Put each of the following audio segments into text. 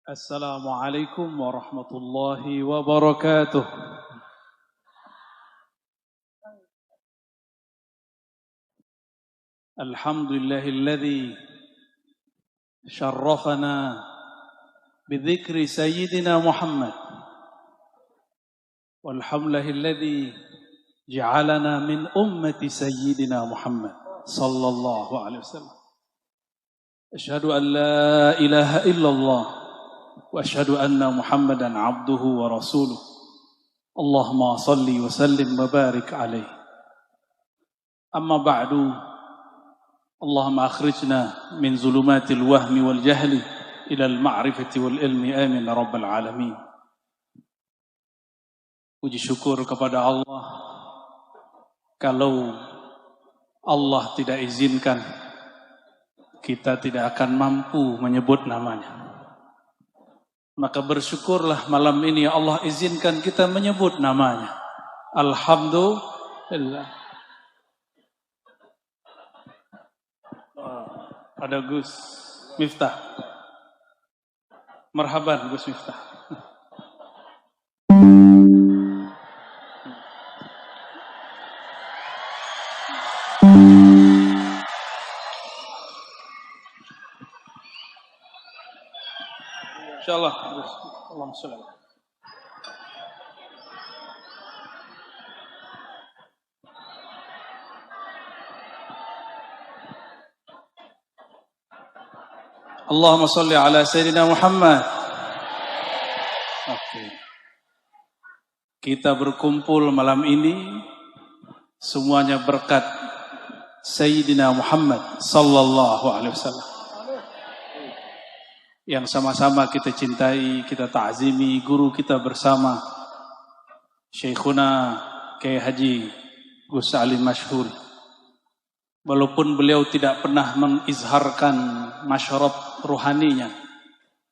Assalamualaikum warahmatullahi wabarakatuh. Alhamdulillahilladzi syarrafana bidzikri sayyidina Muhammad. Walhamdulillahilladzi ja'alana min ummati sayyidina Muhammad sallallahu alaihi wasallam. Asyhadu an la ilaha illallah wa asyhadu anna Muhammadan abduhu wa rasuluh. Allahumma salli wa sallim wa barik alaihi. Amma ba'du. Allahumma akhrijna min zulumatil wahmi wal jahli ila al ma'rifati wal ilmi, amin ya rabbal alamin. Puji syukur kepada Allah. Kalau Allah tidak izinkan, kita tidak akan mampu menyebut namanya. Maka bersyukurlah malam ini Allah izinkan kita menyebut namanya. Alhamdulillah. Ada Gus Miftah. Marhaban Gus Miftah. Insyaallah. Allahumma shalli. Allahumma shalli ala Sayyidina Muhammad. Oke. Kita berkumpul malam ini semuanya berkat Sayyidina Muhammad sallallahu alaihi wasallam. Yang sama-sama kita cintai, kita ta'zimi, guru kita bersama Syekhuna Kiai Haji Gus Salim Masyhur. Walaupun beliau tidak pernah mengizharkan masyarakat ruhaninya,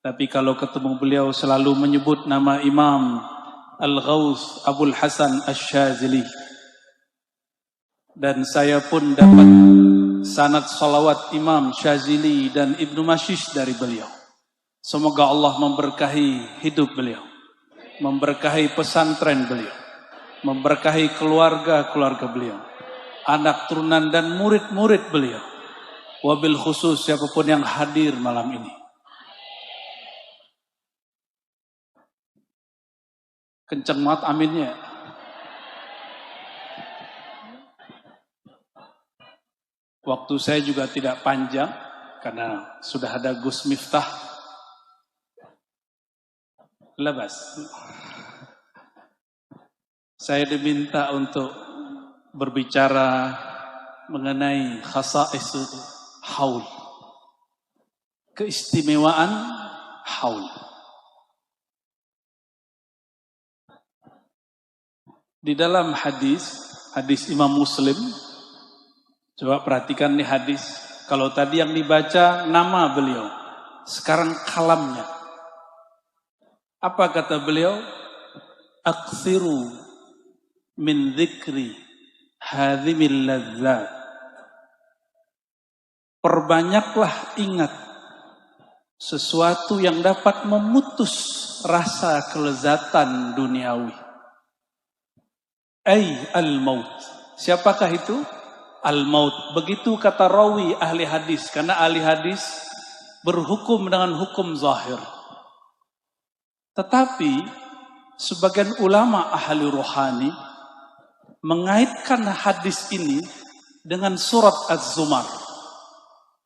tapi kalau ketemu beliau selalu menyebut nama Imam Al-Ghaus Abul Hasan Asy-Syadzili. Dan saya pun dapat sanad salawat Imam Syadzili dan Ibnu Masyish dari beliau. Semoga Allah memberkahi hidup beliau, memberkahi pesantren beliau, memberkahi keluarga-keluarga beliau, anak turunan dan murid-murid beliau. Wabil khusus siapapun yang hadir malam ini. Kenceng banget aminnya. Waktu saya juga tidak panjang karena sudah ada Gus Miftah. Labas. Saya diminta untuk berbicara mengenai khasa'is haul. Keistimewaan haul. Di dalam hadis Imam Muslim, coba perhatikan nih hadis. Kalau tadi yang dibaca nama beliau, sekarang kalamnya. Apa kata beliau? Aksiru min dzikri hadhimil ladzat. Perbanyaklah ingat sesuatu yang dapat memutus rasa kelezatan duniawi. Al-maut. Siapakah itu? Al-maut. Begitu kata rawi ahli hadis. Karena ahli hadis berhukum dengan hukum zahir. Tetapi sebagian ulama ahli rohani mengaitkan hadis ini dengan surat Az-Zumar.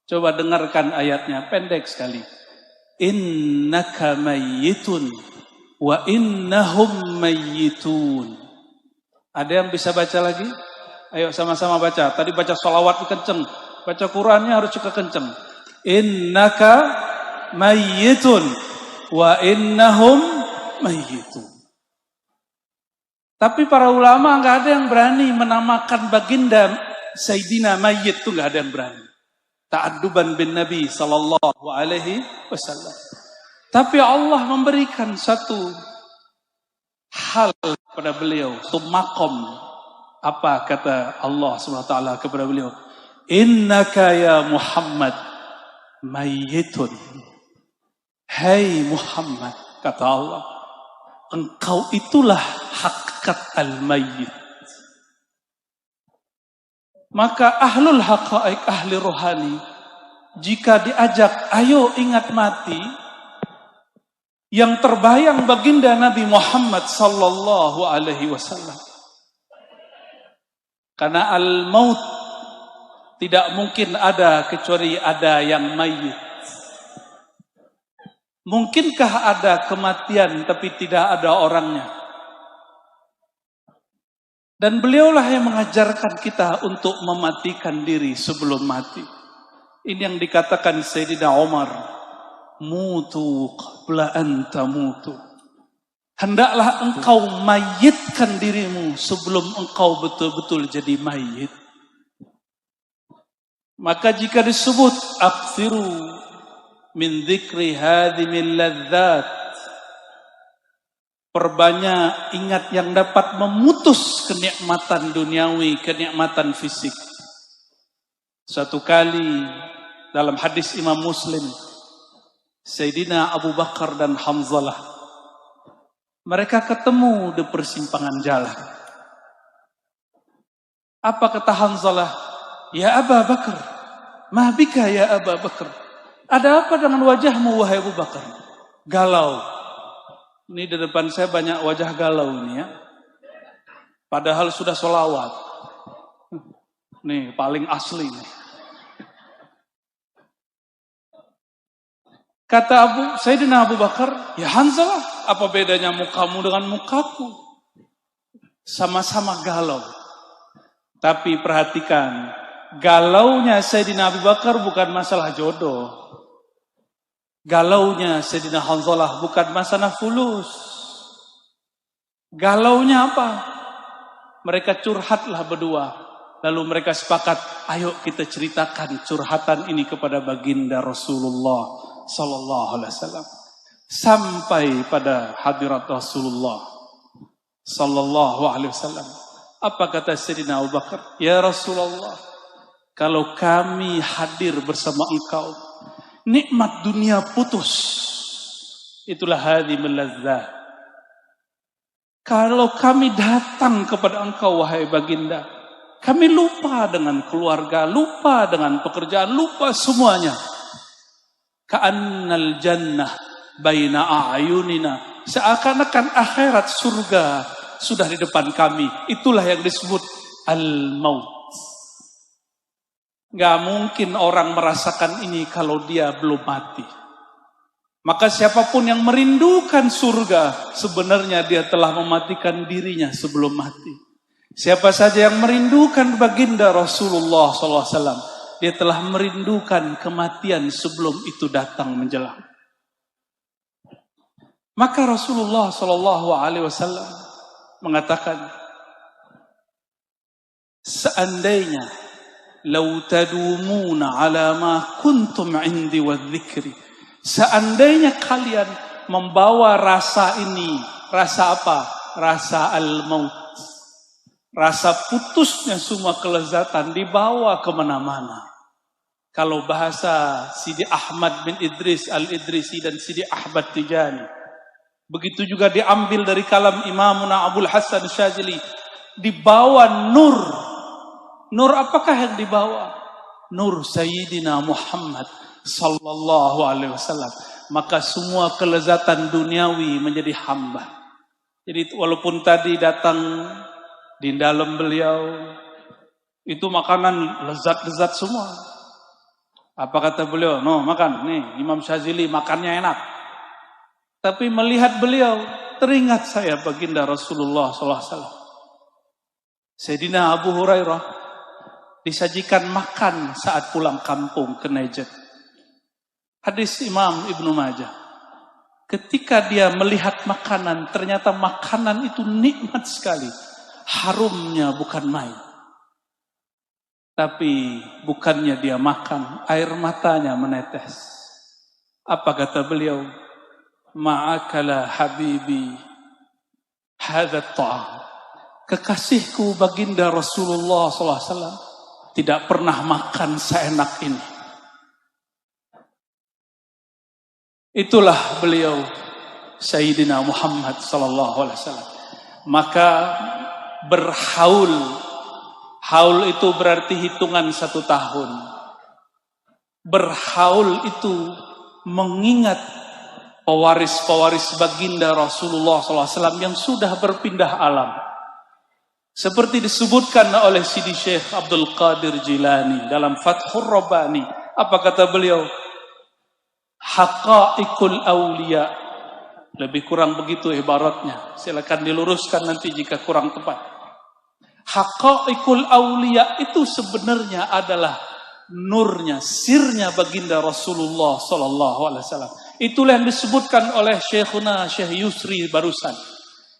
Coba dengarkan ayatnya, pendek sekali. Innaka mayyitun wa innahum mayyitun. Ada yang bisa baca lagi? Ayo sama-sama baca. Tadi baca sholawat kenceng, baca Qurannya harus juga kenceng. Innaka mayyitun wa innahum mayyitun. Tapi para ulama nggak ada yang berani menamakan baginda Sayyidina Mayyit, itu nggak ada yang berani. Ta'adduban bin Nabi sallallahu alaihi wasallam. Tapi Allah memberikan satu hal kepada beliau, satu makom. Apa kata Allah Subhanahu wa taala kepada beliau? Innaka ya Muhammad mayyitun. Hai Muhammad, kata Allah, engkau itulah hakikat al-mayyit. Maka ahlul haqa'iq, ahli rohani, jika diajak, ayo ingat mati, yang terbayang baginda Nabi Muhammad sallallahu alaihi wasallam. Karena al-maut tidak mungkin ada kecuali ada yang mayit. Mungkinkah ada kematian tapi tidak ada orangnya? Dan beliaulah yang mengajarkan kita untuk mematikan diri sebelum mati. Ini yang dikatakan Sayyidina Umar, mutu qabla an tamutu. Hendaklah engkau mayitkan dirimu sebelum engkau betul-betul jadi mayit. Maka jika disebut akthiru min dzikri hadimil ladzat, perbanyak ingat yang dapat memutus kenikmatan duniawi, kenikmatan fisik. Suatu kali dalam hadis Imam Muslim, Sayyidina Abu Bakar dan Hamzalah, mereka ketemu di persimpangan jalan. Apa kata Hamzalah? Ya Abu Bakar, ma bika ya Abu Bakar? Ada apa dengan wajahmu wahai Abu Bakar? Galau. Ini di depan saya banyak wajah galau ini ya. Padahal sudah sholawat. Nih paling asli nih. Kata Sayyidina Abu Bakar, ya Hanzalah, apa bedanya mukamu dengan mukaku? Sama-sama galau. Tapi perhatikan, galaunya Sayyidina Abu Bakar bukan masalah jodoh. Galaunya Sayyidina Hanzalah bukan masalah fulus. Galaunya apa? Mereka curhatlah berdua. Lalu mereka sepakat, ayo kita ceritakan curhatan ini kepada baginda Rasulullah sallallahu alaihi wasallam. Sampai pada hadirat Rasulullah sallallahu alaihi wasallam. Apa kata Sayyidina Abu Bakar? Ya Rasulullah, kalau kami hadir bersama engkau, nikmat dunia putus. Itulah hadimul ladzat. Kalau kami datang kepada engkau wahai baginda, kami lupa dengan keluarga, lupa dengan pekerjaan, lupa semuanya. Ka'annal jannah baina a'yunina. Seakan-akan akhirat surga sudah di depan kami. Itulah yang disebut al-maut. Gak mungkin orang merasakan ini kalau dia belum mati. Maka siapapun yang merindukan surga, sebenarnya dia telah mematikan dirinya sebelum mati. Siapa saja yang merindukan baginda Rasulullah SAW, dia telah merindukan kematian sebelum itu datang menjelang. Maka Rasulullah SAW mengatakan, seandainya lau tadumuna ala ma kuntum indi wa dzikri, seandainya kalian membawa rasa ini, rasa apa? Rasa al-maut. Rasa putusnya semua kelezatan dibawa kemana-mana. Kalau bahasa Sidi Ahmad bin Idris al-Idrisi dan Sidi Ahmad Tijani, begitu juga diambil dari kalam Imamuna Abul Hasan Syazili, dibawa nur. Nur apakah yang dibawa? Nur Sayyidina Muhammad sallallahu alaihi wasallam. Maka semua kelezatan duniawi menjadi hamba. Jadi walaupun tadi datang di dalam beliau itu makanan lezat-lezat semua. Apa kata beliau? No, makan. Nih, Imam Syazili makannya enak. Tapi melihat beliau, teringat saya baginda Rasulullah SAW. Sayyidina Abu Hurairah disajikan makan saat pulang kampung ke Najd. Hadis Imam Ibnu Majah. Ketika dia melihat makanan, ternyata makanan itu nikmat sekali. Harumnya bukan main. Tapi bukannya dia makan, air matanya menetes. Apa kata beliau? Ma'akala habibi hadza ta'am. Kekasihku baginda Rasulullah SAW tidak pernah makan seenak ini. Itulah beliau Sayyidina Muhammad sallallahu alaihi wasallam. Maka berhaul, haul itu berarti hitungan 1 tahun. Berhaul itu mengingat pewaris-pewaris baginda Rasulullah SAW yang sudah berpindah alam. Seperti disebutkan oleh Sidi Syekh Abdul Qadir Jilani dalam Fathur Rabbani. Apa kata beliau? Haqa'iqul awliya. Lebih kurang begitu ibaratnya. Silakan diluruskan nanti jika kurang tepat. Haqa'iqul awliya itu sebenarnya adalah nurnya, sirnya baginda Rasulullah SAW. Itulah yang disebutkan oleh Syekhuna Syekh Yusri barusan.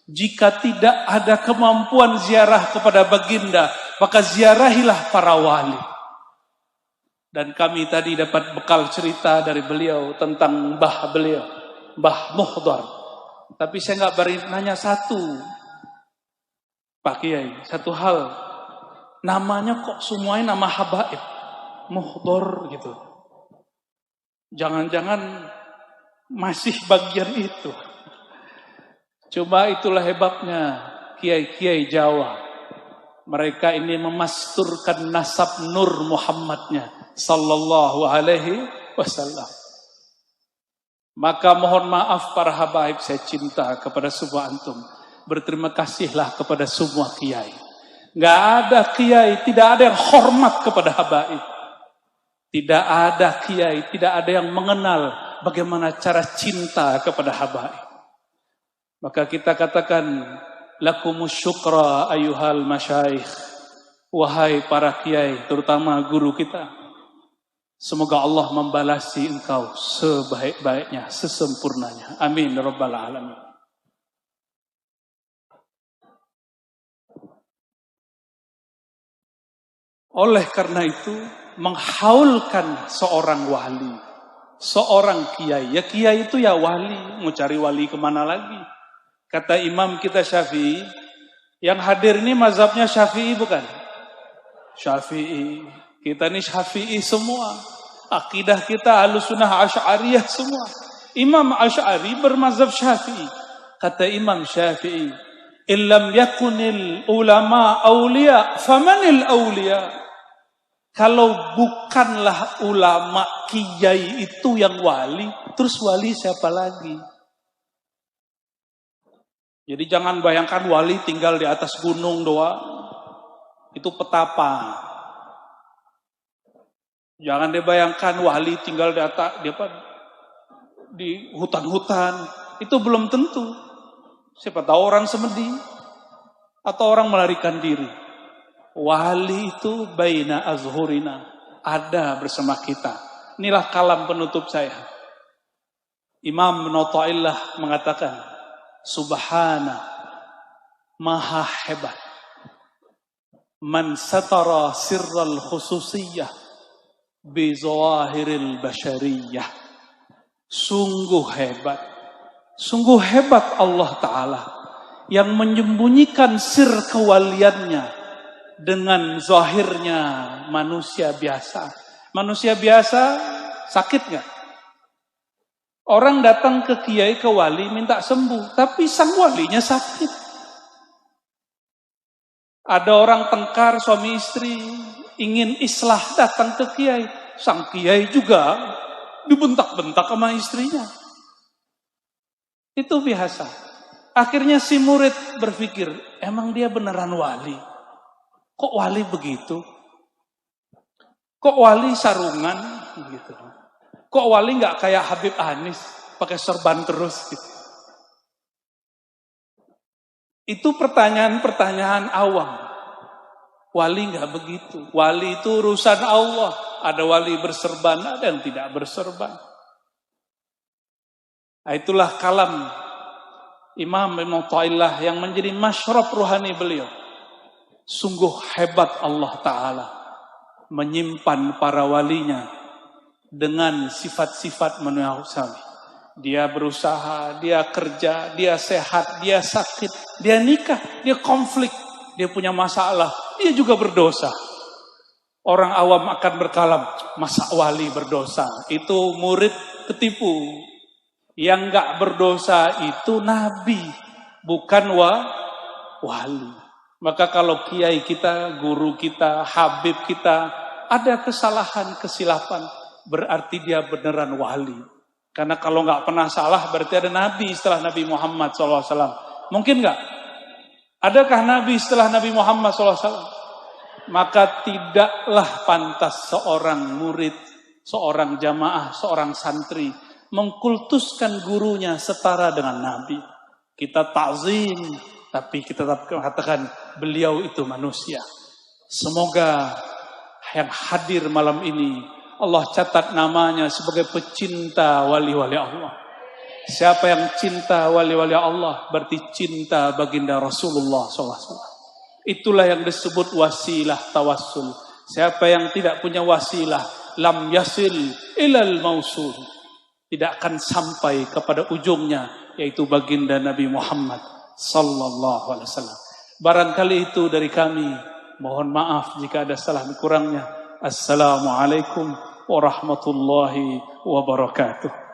Jika tidak ada kemampuan ziarah kepada baginda, maka ziarahilah para wali. Dan kami tadi dapat bekal cerita dari beliau tentang mbah beliau, Mbah Muhdar. Tapi saya nggak beri nanya satu, Pak Kiai, satu hal. Namanya kok semuanya nama habaib, Muhdar gitu. Jangan-jangan masih bagian itu. Coba itulah hebatnya kiai-kiai Jawa. Mereka ini memasturkan nasab Nur Muhammadnya sallallahu alaihi wasallam. Maka mohon maaf para habaib, saya cinta kepada semua antum. Berterima kasihlah kepada semua kiai. Nggak ada kiai, tidak ada yang hormat kepada habaib. Tidak ada kiai, tidak ada yang mengenal bagaimana cara cinta kepada habaib. Maka kita katakan, lakumus syukra ayuhal masyayikh. Wahai para kiai, terutama guru kita. Semoga Allah membalasi engkau sebaik-baiknya, sesempurnanya. Amin. Rabbal alamin. Oleh karena itu, menghaulkan seorang wali, seorang kiai. Ya kiai itu ya wali. Mau cari wali kemana lagi? Kata imam kita Syafi'i, yang hadir ini mazhabnya Syafi'i bukan? Syafi'i. Kita ini Syafi'i semua. Akidah kita Ahlussunnah Asy'ariyah semua. Imam Asy'ari bermazhab Syafi'i. Kata Imam Syafi'i, illam yakunil ulama awliya, famanil awliya. Kalau bukanlah ulama kiai itu yang wali, terus wali siapa lagi? Jadi jangan bayangkan wali tinggal di atas gunung doang. Itu petapa. Jangan dibayangkan wali tinggal di hutan-hutan. Itu belum tentu. Siapa tahu orang semedi atau orang melarikan diri. Wali itu baina azhurina, ada bersama kita. Inilah kalam penutup saya. Imam Ibnu Athaillah mengatakan, subhana maha hebat man satara sirral khususiyah bi zawahiril basyariyah. Sungguh hebat Allah Ta'ala yang menyembunyikan sir kewaliannya dengan zahirnya manusia biasa. Manusia biasa sakit gak? Orang datang ke kiai, ke wali minta sembuh, tapi sang walinya sakit. Ada orang tengkar suami istri ingin islah datang ke kiai, sang kiai juga dibentak-bentak sama istrinya. Itu biasa. Akhirnya si murid berpikir, emang dia beneran wali? Kok wali begitu? Kok wali sarungan gitu? Kok wali nggak kayak Habib Anis pakai serban terus gitu? Itu pertanyaan-pertanyaan awam. Wali nggak begitu. Wali itu urusan Allah. Ada wali berserban, ada yang tidak berserban. Nah, itulah kalam Imam Ibnu Athaillah yang menjadi masyrab ruhani beliau. Sungguh hebat Allah Ta'ala menyimpan para walinya dengan sifat-sifat manusiawi. Dia berusaha, dia kerja, dia sehat, dia sakit, dia nikah, dia konflik, dia punya masalah, dia juga berdosa. Orang awam akan berkalam, masa wali berdosa? Itu murid ketipu. Yang nggak berdosa itu nabi, bukan wali. Maka kalau kiai kita, guru kita, habib kita ada kesalahan, kesilapan, berarti dia beneran wali. Karena kalau nggak pernah salah berarti ada nabi setelah Nabi Muhammad SAW. Mungkin nggak? Adakah nabi setelah Nabi Muhammad SAW? Maka tidaklah pantas seorang murid, seorang jamaah, seorang santri mengkultuskan gurunya setara dengan nabi. Kita ta'zim, tapi kita tetap katakan beliau itu manusia. Semoga yang hadir malam ini Allah catat namanya sebagai pecinta wali-wali Allah. Siapa yang cinta wali-wali Allah berarti cinta baginda Rasulullah SAW. Itulah yang disebut wasilah tawassul. Siapa yang tidak punya wasilah, lam yasil ilal mausul, tidak akan sampai kepada ujungnya, yaitu baginda Nabi Muhammad sallallahu alaihi wasallam. Barangkali itu dari kami. Mohon maaf jika ada salah kurangnya. Assalamualaikum warahmatullahi wabarakatuh.